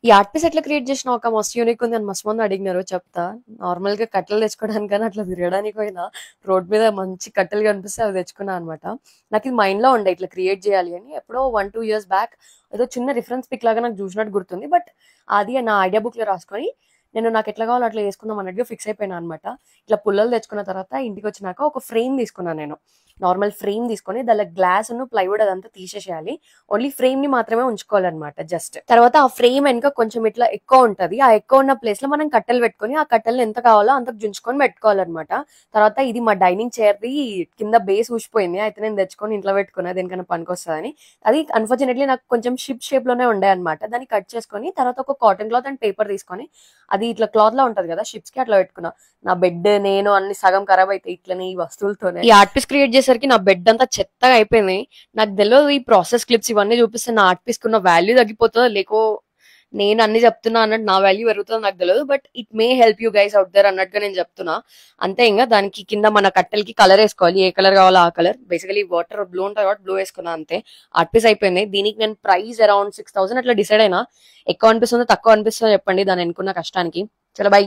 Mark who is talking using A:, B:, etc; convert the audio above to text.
A: ఈ art piece ఎట్లా create చేసిన ఒక మస్తు యూనిక్ ఉంది అని మస్తు మంది అడిగినారు. చెప్తా. నార్మల్ గా కట్టెలు తెచ్చుకోవడానికని అట్లా తిరగడానికి పోయినా రోడ్ మీద మంచి కట్టెలు కనిపిస్తే అవి తెచ్చుకున్నా అనమాట. నాకు ఇది మైండ్ లో ఉండే ఇట్లా క్రియేట్ చేయాలి అని. ఎప్పుడో 1-2 years బ్యాక్ ఏదో చిన్న రిఫరెన్స్ పిక్ లాగా నాకు చూసినట్టు గుర్తుంది. బట్ అది నా ఐడియా బుక్ లో రాసుకొని నేను నాకు ఎట్లా కావాలో అట్లా చేసుకుందాం అన్నట్టుగా ఫిక్స్ అయిపోయినా అనమాట. ఇట్లా పుల్లలు తెచ్చుకున్న తర్వాత ఇంటికి వచ్చినాక ఒక ఫ్రేమ్ తీసుకున్నాను నేను. నార్మల్ ఫ్రేమ్ తీసుకొని దాని గ్లాస్ ప్లైవుడ్ అదంతా తీసేసేయాలి. ఓన్లీ ఫ్రేమ్ ని మాత్రమే ఉంచుకోవాలన్నమాట. జస్ట్ తర్వాత ఆ ఫ్రేమ్ వెనుక కొంచెం ఇట్లా ఎక్కువ ఉంటది. ఆ ఎక్కువ ఉన్న ప్లేస్ లో మనం కట్టెలు పెట్టుకొని ఆ కట్టెలు ఎంత కావాలో అంత జుంచుకొని పెట్టుకోవాలన్నమాట. తర్వాత ఇది మా డైనింగ్ చైర్ ది కింద బేస్ ఊసిపోయింది. అయితే నేను తెచ్చుకొని ఇంట్లో పెట్టుకున్నా దేనికన్నా పనికొస్తుందని. అది అన్ఫార్చునేట్లీ నాకు కొంచెం షిప్ షేప్ లోనే ఉండే అనమాట. దాన్ని కట్ చేసుకొని తర్వాత ఒక కాటన్ క్లాత్ అండ్ పేపర్ తీసుకొని అది ఇట్లా క్లాత్ లా ఉంటది కదా షిప్స్ కి అట్లా పెట్టుకున్నా. నా బెడ్ నేను అన్ని సగం ఖరాబ్ అయితే ఇట్లనే ఈ వస్తువులతోనే. ఈ ఆర్ట్ పీస్ క్రియేట్ చేసరికి నా బెడ్ అంతా చెత్తగా అయిపోయింది. నాకు తెలియదు ఈ ప్రాసెస్ క్లిప్స్ ఇవన్నీ చూపిస్తే నా ఆర్ట్ పీస్ కున్న వాల్యూ తగ్గిపోతుందో లేకో నేను అన్ని చెప్తున్నా అన్నట్టు నా వాల్యూ పెరుగుతుందో నాకు తెలియదు. But it may help you guys out there అన్నట్టుగా నేను చెప్తున్నా. అంతే. ఇంకా దానికి కింద మన కట్టెలకి కలర్ వేసుకోవాలి. ఏ కలర్ కావాలో ఆ కలర్. బేసికలీ వాటర్ బ్లూ ఉంటుంది కాబట్టి బ్లూ వేసుకున్నా. అంతే. ఆర్ట్ పీస్ అయిపోయింది. దీనికి నేను ప్రైస్ అరౌండ్ 6,000 అట్లా డిసైడ్ అయినా. ఎక్కువ అనిపిస్తుందో తక్కువ అనిపిస్తుందో చెప్పండి దాని ఎన్నుకున్న కష్టానికి. చలో బై.